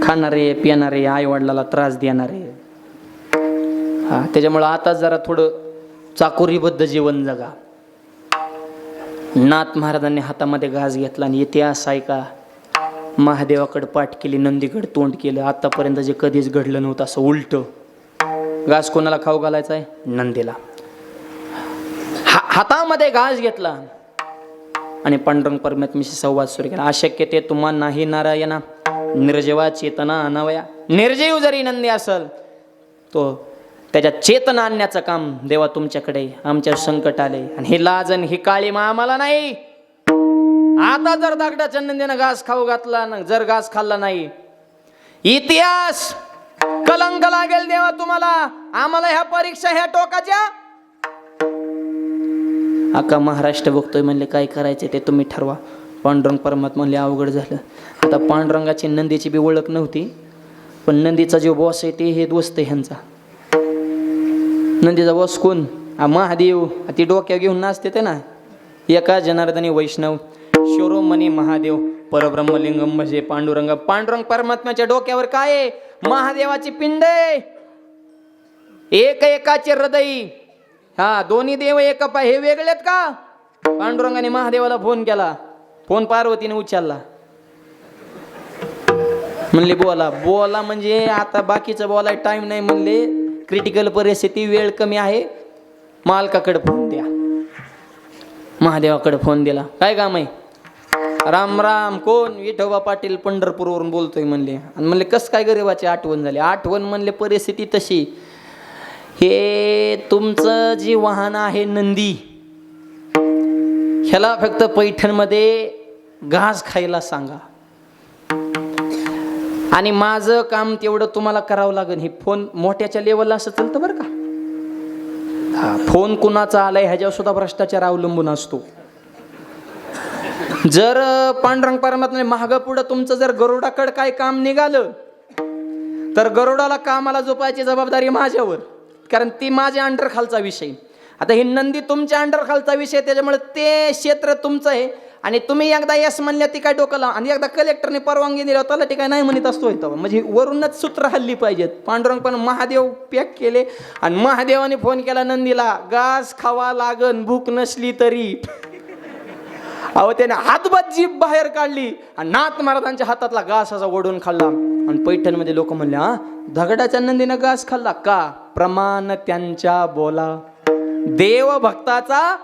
खाणारे पिणारे आई वडिलाला त्रास देणारे. त्याच्यामुळं आता जरा थोडं चाकोरीबद्ध जीवन जगा. नाथ महाराजांनी हातामध्ये घास घेतला आणि इतिहास ऐका. महादेवाकडे पाठ केली, नंदीकडे तोंड केलं. आतापर्यंत जे कधीच घडलं नव्हतं असं उलट. घास कोणाला खाऊ घालायचा आहे? नंदीला. हातामध्ये घास घेतला आणि पांडुरंग परमात्म्याशी संवाद सुरू केला. अशक्य ते तुम्हा नाही नारायणा, निर्जीवा चेतना अनावया. निर्जीव जरी नंदी असल तो त्याच्या चेतना आणण्याचं काम देवा तुमच्याकडे. आमच्या संकट आले आणि ही लाज आणि ही काळी मा आम्हाला नाही. आता जर दगडाच्या नंदीनं घास खाऊ घातला, जर घास खाल्ला नाही, इतिहास कलंक लागेल देवा तुम्हाला. आम्हाला ह्या परीक्षा ह्या टोकाच्या. अख्खा महाराष्ट्र बघतोय, म्हणले काय करायचे ते तुम्ही ठरवा. पांडुरंग परमात्मा म्हणले अवघड झालं. आता पांडुरंगाची नंदीची बी ओळख नव्हती, पण नंदीचा जो बॉस आहे ते हे दोस्त आहे ह्यांचा. नंदीचा बॉस कोण? महादेव. ती डोक्या घेऊन नाचते ते ना. एका जनार्दनी वैष्णव शिरोमणी महादेव परब्रह्मलिंगम म्हणजे पांडुरंग. पांडुरंग परमात्म्याच्या डोक्यावर काय आहे? महादेवाची पिंड आहे. एक एकाचे हृदय. दोन्ही देव एक हे वेगळेत का? पांडुरंगाने महादेवाला फोन केला. फोन पार्वतीने उचलला. म्हणले बोला. बोला म्हणजे आता बाकीचं बोलाय टाइम नाही. म्हणले क्रिटिकल परिस्थिती, वेळ कमी आहे, मालकाकडे फोन द्या. महादेवाकडे फोन दिला. काय काम आहे? राम राम. कोण? विठोबा पाटील पंढरपूरवरून बोलतोय म्हणले. आणि म्हणले कस काय गरीबाची आठवण झाली? आठवण म्हणले परिस्थिती तशी, हे तुमचं जे वाहन आहे नंदी, ह्याला फक्त पैठणमध्ये घास खायला सांगा आणि माझं काम तेवढं तुम्हाला करावं लागेल. हे फोन मोठ्याच्या लेवलला असं चालतं बरं का. फोन कुणाचा आलाय ह्याच्यावर सुद्धा भ्रष्टाचार अवलंबून असतो. जर पांडुरंग परमात्म्याने महाग पुढं तुमचं जर गरुडाकडे काय काम निघालं तर गरुडाला कामाला झोपायची जबाबदारी माझ्यावर, कारण ती माझ्या अंडर खालचा विषय. आता ही नंदी तुमच्या अंडर खालचा विषय, त्याच्यामुळे ते क्षेत्र तुमचं आहे. आणि तुम्ही एकदा यस म्हणल्या ती काय डोकला, आणि एकदा कलेक्टरने परवानगी दिली त्याला ती काय नाही म्हणत असतो. म्हणजे वरूनच सूत्र हल्ली पाहिजेत. पांडुरंग पण महादेव पॅक केले आणि महादेवाने फोन केला नंदीला, घास खावा लागन भूक नसली तरी. अहो त्याने हातभात जीभ बाहेर काढली आणि नाथ महाराजांच्या हातातला घास असा ओढून खाल्ला. आणि पैठणमध्ये लोक म्हणले दगडाच्या नंदीनं घास खाल्ला का? प्रमाण त्यांच्या बोला. देव भक्ताचा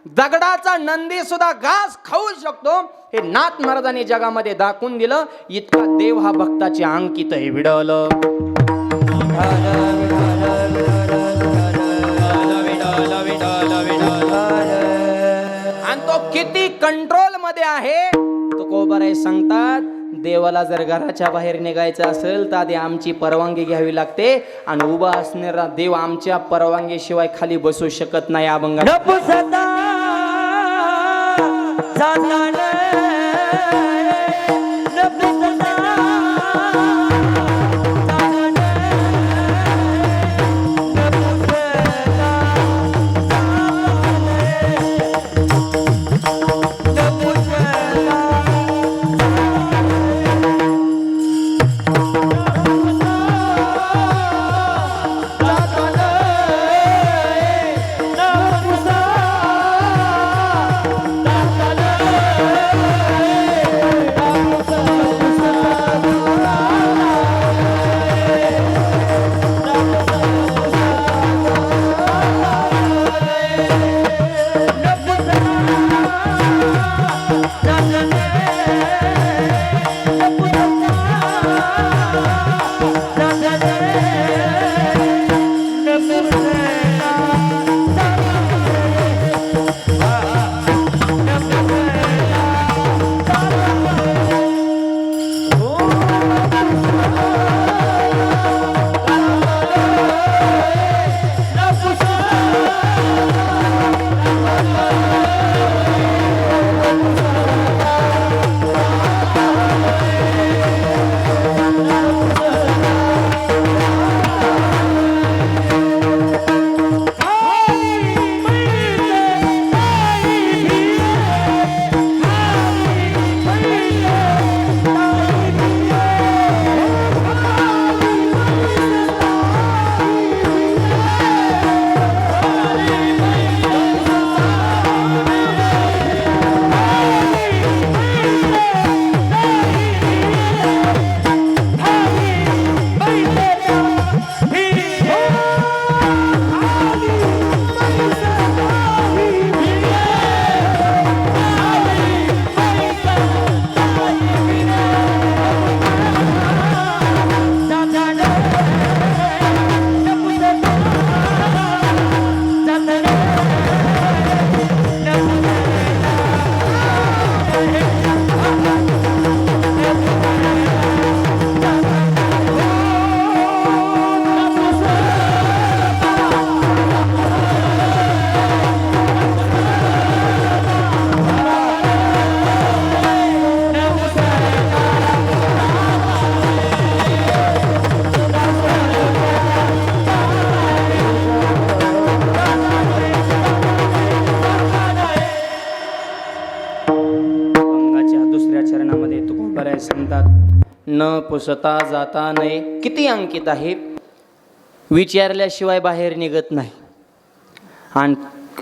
दगडाचा नंदी सुद्धा घास खाऊ शकतो हे नाथ महाराजांनी जगामध्ये दाखवून दिलं. इतका देव हा भक्ताचे अंकित आहे. विडल आणि तो किती कंट्रोल मध्ये आहे तुकोबाराय सांगतात. देवाला जर घराच्या बाहेर निघायचं असेल तर आधी आमची परवानगी घ्यावी लागते आणि उभा असणारा देव आमच्या परवानगीशिवाय खाली बसू शकत नाही. अभंग पुसता जाता नये. किती अंकित आहे. विचारल्याशिवाय बाहेर निघत नाही आणि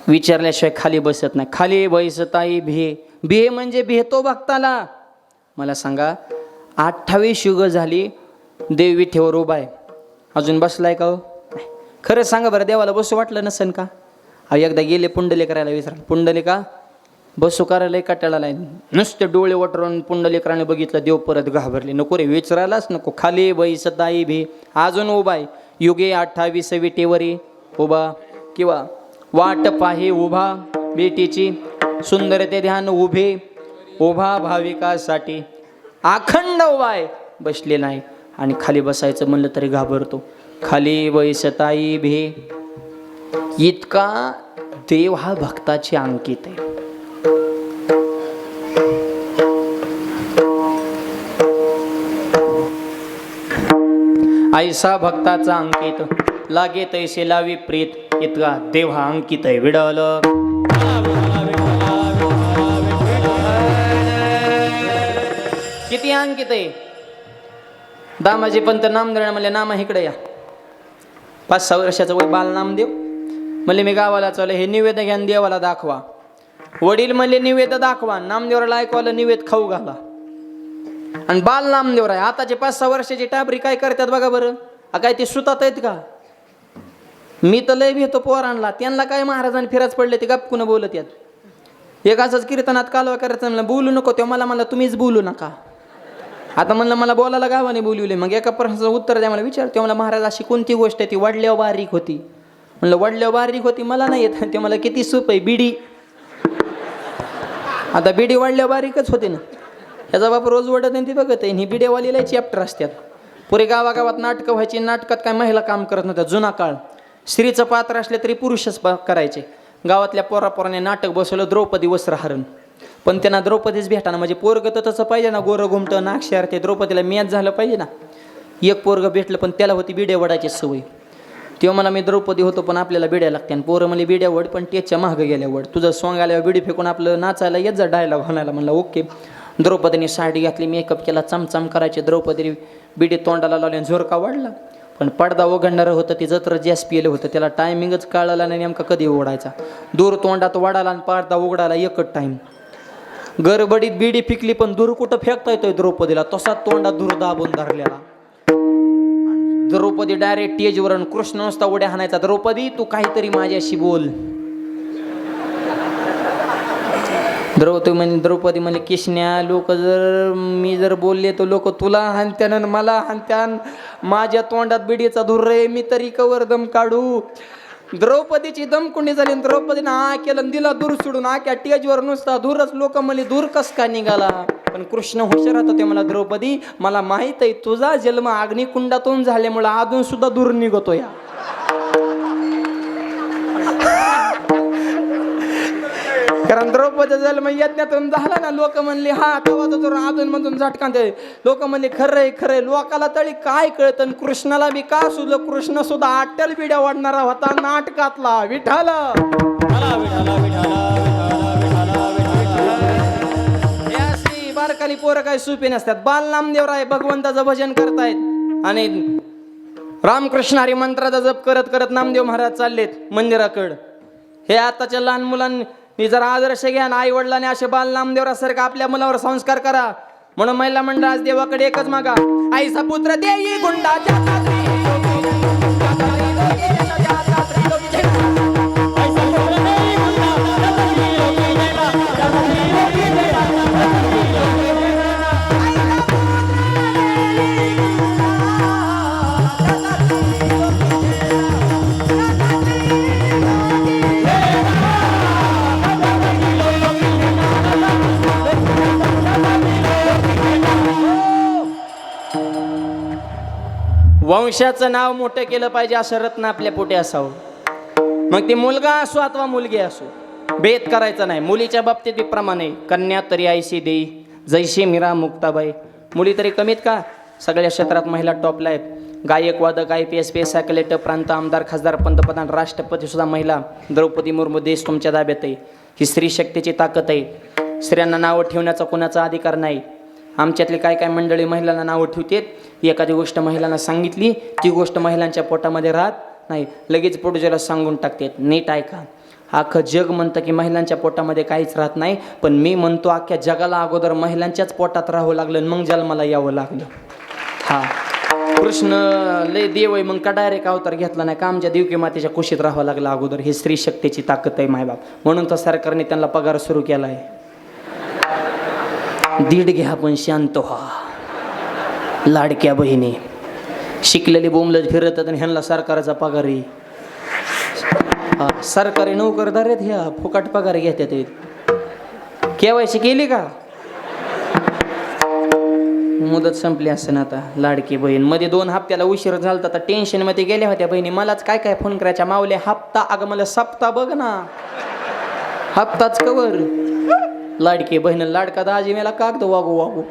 विचारल्याशिवाय खाली बसत नाही. खाली बैसताई भे. भे म्हणजे भेतो भक्ताला. मला सांगा 28 युग झाली देव विठेवर उभा आहे, अजून बसलाय का हो? खरं सांगा बरं, देवाला बसू वाटलं नसन का? एकदा गेले पुंडलिकाला विचारलं, पुंडलिका बसू करायला कटाळाला आहे. नुसते डोळे वटरून पुंडलिकराने बघितलं, देव परत घाबरले. नको रे, विचारायलाच नको. खाली बैसताई भे. अजून उभा आहे. युगे 28 विटेवरी उभा किंवा वाट पाहे उभा बेटीची सुंदर ते ध्यान उभे उभा भाविकासाठी अखंड उभा आहे, बसले नाही. आणि खाली बसायचं म्हणलं तरी घाबरतो. खाली बैसताई भे. इतका देव हा भक्ताची अंकित आहे. ऐसा भक्ताचा अंकित लागे तैसे लावी प्रीत. इतका देव हा अंकित आहे. विडल किती अंकित आहे. दामाजी पंत नामदेव म्हणले, नामा इकडे या. 5-6 वर्षाचं वय, बाल नामदेव म्हणले मी गावाला चालले, हे निवेद घ्या देवाला दाखवा. वडील म्हणले निवेद दाखवा. नामदेवराला ऐकवायला निवेद खाऊ घाला. आणि बाल नामदेवर आहे. आताचे 5-6 वर्षाची टाबरी काय करतात बघा बरं. काय ते सुतात आहेत का? मी तर लय भेटतो पोरांना, त्यांना काय महाराजांनी फिराच पडले ते गपकुन बोलत यात. एक असंच कीर्तनात कालवा करायचं म्हणलं, बोलू नको. तेव्हा मला तुम्हीच बोलू नका. आता म्हणलं मला बोलायला गावाने बोलवले. मग एका प्रश्नाचं उत्तर द्या मला विचारते. मला महाराज अशी कोणती गोष्ट आहे ती वडल्यावर बारीक होती? म्हणलं वडल्यावर बारीक होती मला नाही येत. ते मला किती सूप आहे बिडी. आता बिडी वडल्यावर बारीकच होते ना. याचा बाप रोज वडत नाही ती बघत आहे. ही बिडेवालीला चॅप्टर असतात. पुरे गावागावात नाटकं व्हायची. नाटकात काय महिला काम करत नव्हत्या. जुना काळ स्त्रीचं पात्र असले तरी पुरुषच करायचे. गावातल्या पोरापोराने नाटक बसवलं द्रौपदी वस्त्रहरण. पण त्यांना द्रौपदीच भेटाना. म्हणजे पोरग तर तसं पाहिजे ना, गोरं घुमटं नाक्षार. ते द्रौपदीला मॅच झालं पाहिजे ना. एक पोरग भेटलं पण त्याला होती बिड्या वडायची सवय. तेव्हा मला मी द्रौपदी होतो पण आपल्याला बिड्या लागते. आणि पोरं म्हणजे बिड्या वड पण त्याच्या मागं गेल्या वड. तुझं सॉंग आल्यावर बिडी फेकून आपलं नाचायला येत जा डायलॉग म्हणायला. म्हणलं ओके. द्रौपदीने साडी घातली, मेकअप केला, चमचम करायचे. द्रौपदीने बिडी तोंडाला लावली, झोरका वाढला. पण पडदा उघडणारं होतं ते जत्र जास्त पिलं होतं. त्याला टायमिंगच कळाला नाही नेमका कधी ओढायचा. दूर तोंडात वाढाला आणि पडदा उघडायला एकच टाईम. गडबडीत बिडी फिकली पण दूर कुठं फेकता येतोय द्रौपदीला. तसा तोंडात दूर दाबून धरलेला. द्रौपदी डायरेक्ट टेजवर कृष्ण नुसता उड्या हाणायचा. द्रौपदी तू काहीतरी माझ्याशी बोल. द्रौपदी म्हणजे किशन्या लोक जर मी जर बोलले तर लोक तुला हाणत्यान मला हाणत्यान. माझ्या तोंडात बिडीचा धूर रे, मी तरी कवर दम काढू. द्रौपदीची दमकुंडी झाली. द्रौपदीनं आ केलं दिला दूर सोडून. आख्या टेजवर नुसता धूरच. लोक म्हणले दूर कस का निघाला. पण कृष्ण हुशार होता. ते मला द्रौपदी मला माहित आहे तुझा जन्म अग्निकुंडातून झाल्यामुळे अजून सुद्धा दूर निघतो या. कारण द्रौपदी जन्म यज्ञातून झाला ना. लोक म्हणले हा तवाचा जोर अजून मधून झटकान. लोक म्हणले खरंय खरंय. लोकाला तळी काय कळतं. कृष्णाला बी का सुद्धा कृष्ण सुद्धा अट्टल बिड्या वाढणारा होता नाटकातला. विठाल बारकाली पोरं काय सुपी नसतात. बाल नामदेव आहे भगवंताचं भजन करतायत आणि रामकृष्ण हरी मंत्राचा जप करत करत नामदेव महाराज चाललेत मंदिराकडं. हे आताच्या लहान मुलांनी जरा आदर्श घ्या. आई वडिलांनी असे बाल नामदेवरासारखं आपल्या मुलावर संस्कार करा. म्हणून महिला मंडळ आज देवाकडे एकच मागा. आईचा पुत्र देई गुंडाच्या वंशाचं नाव मोठं केलं पाहिजे असं रत्न आपल्या पोटी असावं. मग ते मुलगा असो अथवा मुलगी असो भेद करायचा नाही. मुलीच्या बाबतीत बी प्रमाण आहे. कन्या तरी आईशी देई जैशी मीरा मुक्ताबाई. मुली तरी कमीत का? सगळ्या क्षेत्रात महिला टॉपला आहेत. गायक वादक IPS PS कलेक्टर प्रांत आमदार खासदार पंतप्रधान राष्ट्रपती सुद्धा महिला. द्रौपदी मुर्मू देश तुमच्या ताब्यात आहे. ही स्त्री शक्तीची ताकद आहे. स्त्रियांना नावं ठेवण्याचा कोणाचा अधिकार नाही. आमच्यातली काय काय मंडळी महिलांना नावं ठेवतात, एखादी गोष्ट महिलांना सांगितली ती गोष्ट महिलांच्या पोटामध्ये राहत नाही, लगेच पुढच्याला सांगून टाकतात. नीट ऐका, अख्खं जग म्हणतं की महिलांच्या पोटामध्ये काहीच राहत नाही, पण मी म्हणतो अख्ख्या जगाला अगोदर महिलांच्याच पोटात राहावं लागलं मग जन्माला यावं लागलं. हा, कृष्ण लय देव आहे मग का डायरेक्ट अवतार घेतला नाही का? आमच्या देवकी मातेच्या कुशीत राहावं लागलं अगोदर. हे स्त्री शक्तीची ताकद आहे मायबाप, म्हणून तर सरकारने त्यांना पगार सुरू केला आहे. दीड घ्या पण शांत व्हा. लाडक्या बहिणी शिकलेली बोंबलत फिरतात आणि ह्यांना सरकारचा पगार आहे. सरकारी नोकरदार आहेत ह्या, फुकट पगार घेतात. केवायसी केली का? मुदत संपली असं ना आता. लाडकी बहीण मध्ये 2 हप्त्याला उशीर झाला तर टेन्शन मध्ये गेल्या होत्या बहिणी. मलाच काय काय फोन करायच्या, मावले हप्ता, अगं मला सप्ता बघ ना, हप्ताच कवर. लाडकी बहीण लाडका दाजी मेला कागद वागू वागू.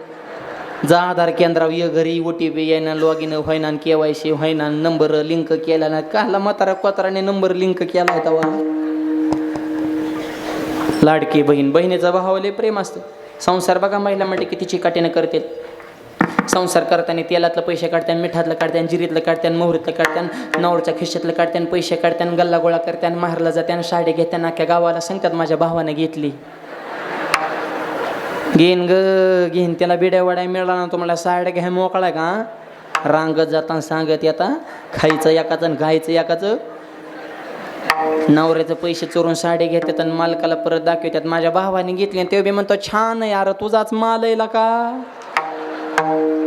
जा आधार केंद्रावर ये घरी, OTP येईना, लॉग इन व्हायना, KYC व्हायना, नंबर लिंक केला ना. काला म्हातारा कोताराने नंबर लिंक केला तवा. लाडकी बहीण, बहिणीचा भावाले प्रेम असतं. संसार बघा महिला म्हणजे किती चिकाटीनं करते. संसार करताना तेलातलं पैसे काढताना, मिठातलं काढताना, जिरीतलं काढताना, मोहरीतलं काढताना, नवरच्या खिशातलं काढताना, पैसे काढताना, गल्ला गोळा करताना, माहेरला जाताना, साडी घेताना, अख्ख्या गावाला सांगतात माझ्या भावानं घेतली. घेईन ग घेईन, त्याला बिड्या वड्या मिळाला ना तुम्हाला साड्या घ्या मोकळा का? रांगत जाताना सांगत येता, खायचं एकाचं आणि गायचं एकाचं. नवऱ्याचं पैसे चोरून साडी घेतात आणि मालकाला परत दाखवतात माझ्या भावाने घेतली, आणि ते बी म्हणतो छान आहे यार, तुझाच माल आहे का?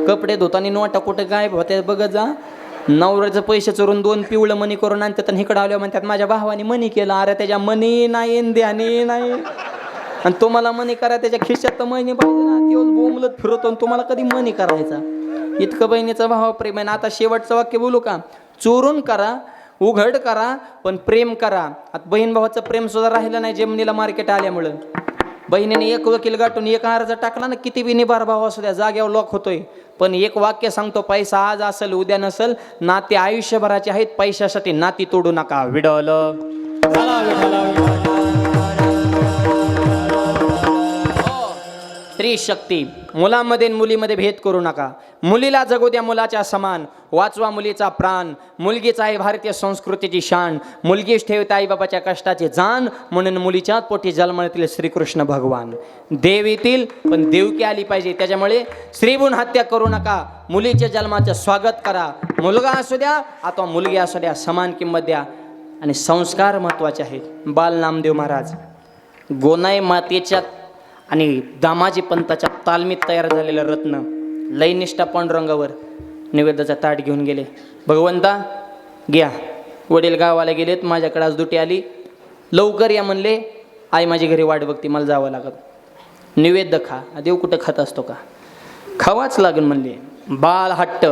कपडे धुताना नोटा कुठे गायब होते बघत जा. नवऱ्याचं पैसे चोरून 2 पिवळं मनी करून आणतात आणि इकडं आल्या म्हणतात माझ्या भावाने मनी केलं. अरे त्याच्या मनी नाही, ध्यानी नाही, आणि तुम्हाला मनी करा त्याच्या खिशात तर मनी पाहिजे ना. दिवस बोंबलत फिरवतो आणि तुम्हाला कधी मनी करायचा? इतकं बहिणीचा भाव प्रेम आहे ना. आता शेवटचं वाक्य बोलू का? चोरून करा, उघड करा, पण प्रेम करा. आता बहीण भावाचं प्रेम सुद्धा राहिलं नाही जेमनीला मार्केट आल्यामुळं. बहिणीने एक वकील गाठून एक अर्ज टाकला ना, किती बी निबार भाव असू द्या, जाग्यावर लॉक होतोय. पण एक वाक्य सांगतो, पैसा आज असेल उद्या नसेल, नाते आयुष्यभराचे आहेत, पैशासाठी नाती तोडू नका. विडवलं स्त्री शक्ती. मुलांमध्ये मुलीमध्ये भेद करू नका. मुलीला जगू द्या मुलाच्या समान, वाचवा मुलीचा प्राण. मुलगीच आहे भारतीय संस्कृतीची शान, मुलगीच ठेवते आई बाबाच्या कष्टाची जाण. म्हणून मुलीच्या पोटी जन्मतील श्रीकृष्ण भगवान. देव येतील पण देवकी आली पाहिजे. त्याच्यामुळे स्त्रीभूण हत्या करू नका. मुलीच्या जन्माचं स्वागत करा. मुलगा असू द्या अथवा मुलगी असू द्या, समान किंमत द्या. आणि संस्कार महत्त्वाचे आहेत. बाल नामदेव महाराज गोनाई मातेच्या आणि दामाजी पंताच्या तालमीत तयार झालेलं रत्न, लयनिष्ठा पांडुरंगावर नैवेद्याचा ताट घेऊन गेले. भगवंता घ्या. वडील गावाला गेलेत, माझ्याकडे आज दुटी आली, लवकर या म्हणले. आई माझी घरी वाट बघते, मला जावं लागत. नैवेद्य खा. देव कुठं खात असतो का? खावाच लागेल म्हणले. बाल हट्ट,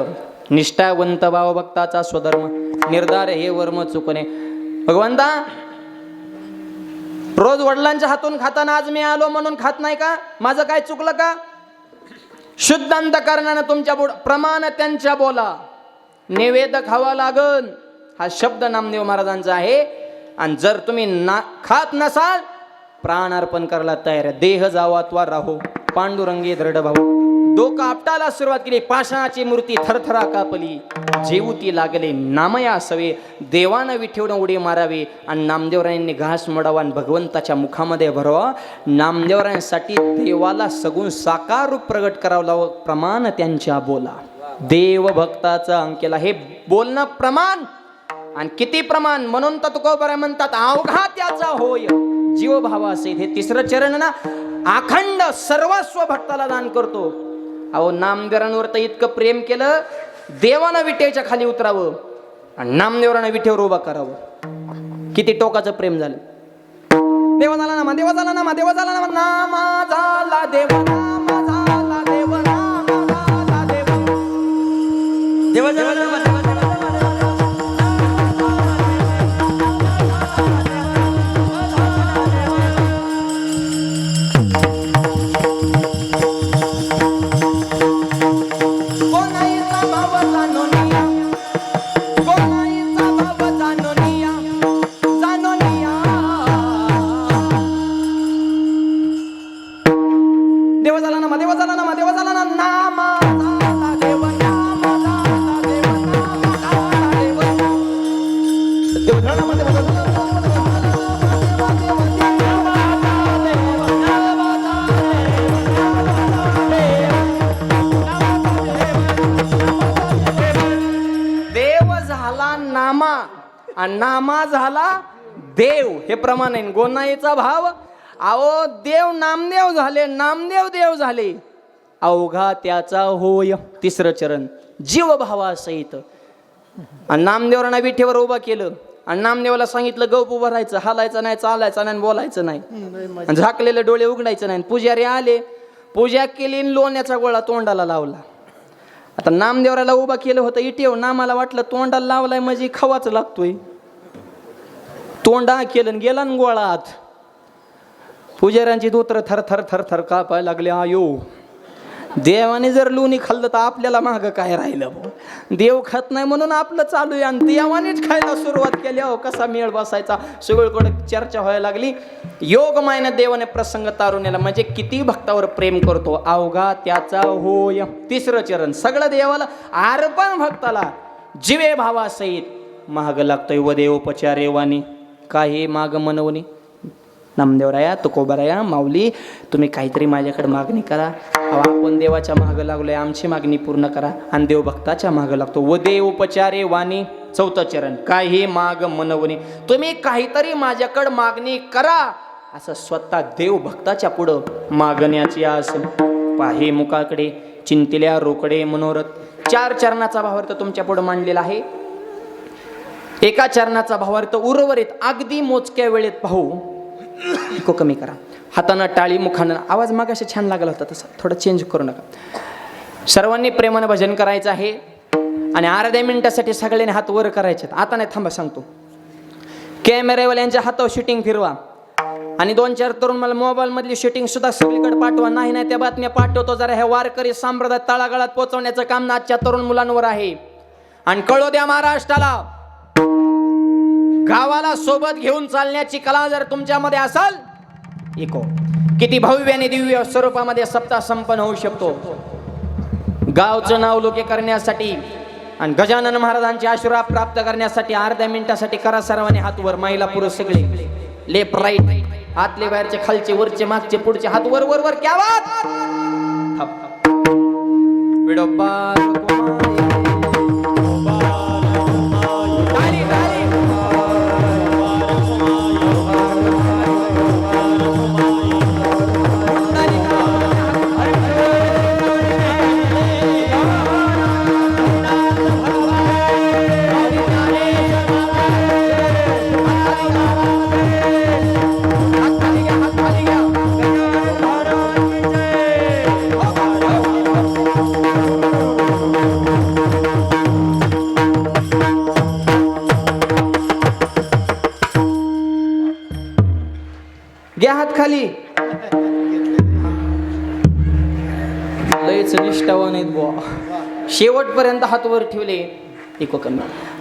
निष्ठावंत भाव भक्ताचा स्वधर्म, निर्धार हे वर्म चुकणे. भगवंता रोज वडिलांच्या हातून खाताना आज मी आलो म्हणून खात नाही का? माझं काय चुकलं का? शुद्ध अंतकरणानं तुमच्या प्रमाण त्यांच्या बोला. नैवेद्य खावा लागन हा शब्द नामदेव महाराजांचा आहे. आणि जर तुम्ही खात नसाल, प्राण अर्पण करायला तयार आहे. देह जावा त्वा राहो, पांडुरंगी दृढ भाऊ. डोकं आपटायला सुरुवात केली. पाषाणाची मूर्ती थरथरा कापली, जेवती लागले नामया असावे. देवानं विठेवणं उडी मारावी आणि नामदेवरायांनी घास मोडावा आणि भगवंताच्या मुखामध्ये भरावा. नामदेवरायांसाठी देवाला सगुण साकार रूप प्रगट करावं लावं. प्रमाण त्यांच्या बोला. देव भक्ताचा अंकेला हे बोलणं प्रमाण. आणि किती प्रमाण? म्हणून तर तुकोबरा म्हणतात अवघा त्याचा होय जीव भावा असे. हे 3रं चरण ना, अखंड सर्वस्व भक्ताला दान करतो. अहो नामदेवरांवर तर इतकं प्रेम केलं, देवानं विटेच्या खाली उतरावं आणि नामदेवरानं विटेवर उभा करावं. किती टोकाचं प्रेम झालं. देवा झाला नामा, देवा झाला नामा, देवा झाला नामा, नामा झाला देव, नामा झाला देव, नामा झाला देव, देवा झाला नामा. देवा झाला नामा, देवा झाला नामा, देवा झाला नामा, नामा आणि नामा झाला देव. हे प्रमाण आहे. गोनाईचा भाव अहो देव नामदेव झाले, नामदेव देव झाले. अवघा त्याचा होय. तिसरं चरण जीव भावासहित. आणि नामदेवरांना विठेवर उभा केलं आणि नामदेवाला सांगितलं गप उभं राहायचं, हालायचं नाही, चालायचं नाही, बोलायचं नाही, आणि झाकलेले डोळे उघडायचं नाही. पुजारी आले, पूजा केली, लोण्याचा गोळा तोंडाला लावला. आता नामदेवराला उभा केलं होतं इटेव. नामाला वाटलं तोंडाला लावलाय म्हणजे खवाच लागतोय. तोंडा केलं, गेला न गोळा आत. पुजाऱ्यांची धोत्र थर थर थर थर कापायला लागले. आयो, देवाने जर लोणी खाल्लं तर आपल्याला माग काय राहिलं. देव खात नाही म्हणून आपलं चालू आहे आणि देवानेच खायला सुरुवात केली. अहो कसा मेळ बसायचा. सगळीकडे चर्चा व्हायला लागली. योग मायने देवाने प्रसंग तारुण्याला म्हणजे किती भक्तावर प्रेम करतो. अवघा त्याचा होय. तिसरं चरण सगळं देवाला अर्पण. भक्ताला जीवे भावासहित महाग लागतोय. वदेवोपचारे वाणी काही माग मनवणी. नामदेवराया, तुकोबाराया, माऊली, तुम्ही काहीतरी माझ्याकडे मागणी करा. आपण देवाच्या मागं लागलोय, आमची मागणी पूर्ण करा. आणि देव भक्ताच्या मागं लागतो. वदे उपचारे वाणी. चौथं चरण काही माग मनवणी. तुम्ही काहीतरी माझ्याकडे मागणी करा असं स्वतः देव भक्ताच्या पुढं मागण्याची आस. पाहे मुखाकडे चिंतिल्या रोकडे मनोरथ. 4 चरणाचा भावार्थ तुमच्या पुढे मांडलेला आहे. एका चरणाचा भावार्थ उर्वरित अगदी मोजक्या वेळेत पाहू. इको कमी करा. हातानं टाळी, मुखानं आवाज मागाशी छान लागला होता तसा थोडा चेंज करू नका. सर्वांनी प्रेमानं भजन करायचं आहे आणि अर्ध्या मिनिटासाठी सगळ्यांनी हात वर करायचे. आता नाही, थांबा सांगतो. कॅमेरावाल्यांच्या हातावर शूटिंग फिरवा आणि 2-4 तरुण मला मोबाईल मधली शूटिंग सुद्धा सगळीकडे पाठवा. नाही त्या बातम्या पाठवतो. जरा हे वारकरी संप्रदाय तळागाळात पोहोचवण्याचं काम आजच्या तरुण मुलांवर आहे. आणि कळू द्या महाराष्ट्राला, गावाला सोबत घेऊन चालण्याची कला जर तुमच्यामध्ये असेल, इको किती भव्य आणि दिव्य स्वरूपामध्ये सप्ताह संपन्न होऊ शकतो. गावचं नाव लोके करण्यासाठी आणि गजानन महाराजांचे आशीर्वाद प्राप्त करण्यासाठी अर्ध्या मिनिटासाठी करा सर्वांनी हात वर. महिला पुरुष सगळे लेफ्ट राईट, आतले बाहेरचे, खालचे वरचे मागचे पुढचे हात वर वर वर. क्या बात. घ्या हात खाली. लयच निष्ठावान आहेत बुवा. शेवटपर्यंत हात वर ठेवले. इको कमी.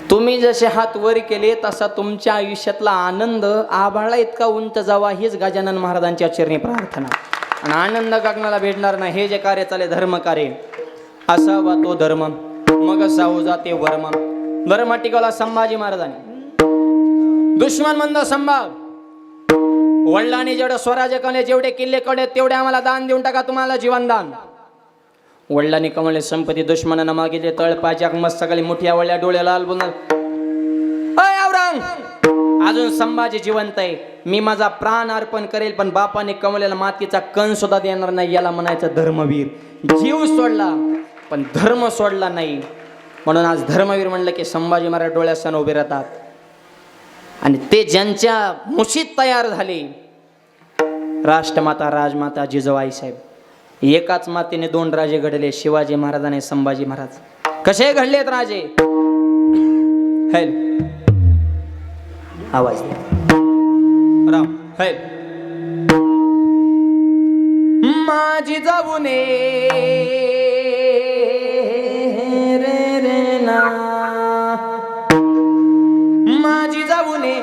तुम्ही जसे हात वर केले तसा तुमच्या आयुष्यातला आनंद आभाळा इतका उंच जावा हीच गजानन महाराजांच्या चरणी प्रार्थना. आणि आनंद गगनाला भेटणार नाही. हे जे कार्य चाले धर्म कार्य असावा तो धर्म, मग साहू जाते वर्म. धर्म टिकवला संभाजी महाराजांनी. दुश्मन मंद संभाग. वडिलांनी जेवढं स्वराज्य कमले, जेवढे किल्ले कडे तेवढे आम्हाला दान देऊन टाका, तुम्हाला जीवनदान. वडिलांनी कमवले संपत्ती, दुश्मनांना मागितले तळपाच्या मस्त सगळी मोठी आवडल्या, डोळे लाल बोलणार. अजून संभाजी जिवंत आहे. मी माझा प्राण अर्पण करेल पण बापाने कमवलेला मातीचा कण सुद्धा देणार नाही. याला म्हणायचं धर्मवीर. जीव सोडला पण धर्म सोडला नाही. म्हणून आज धर्मवीर म्हणलं की संभाजी महाराज डोळ्यासमोर उभे राहतात. आणि ते ज्यांच्या मुशीत तयार झाले, राष्ट्रमाता राजमाता जिजाबाई साहेब. एकाच मातेने 2 राजे घडले, शिवाजी महाराज आणि संभाजी महाराज. कसे घडलेत राजे? हेल आवाज राम. हेल माझी जाऊने रे रे ना, माझी जाऊने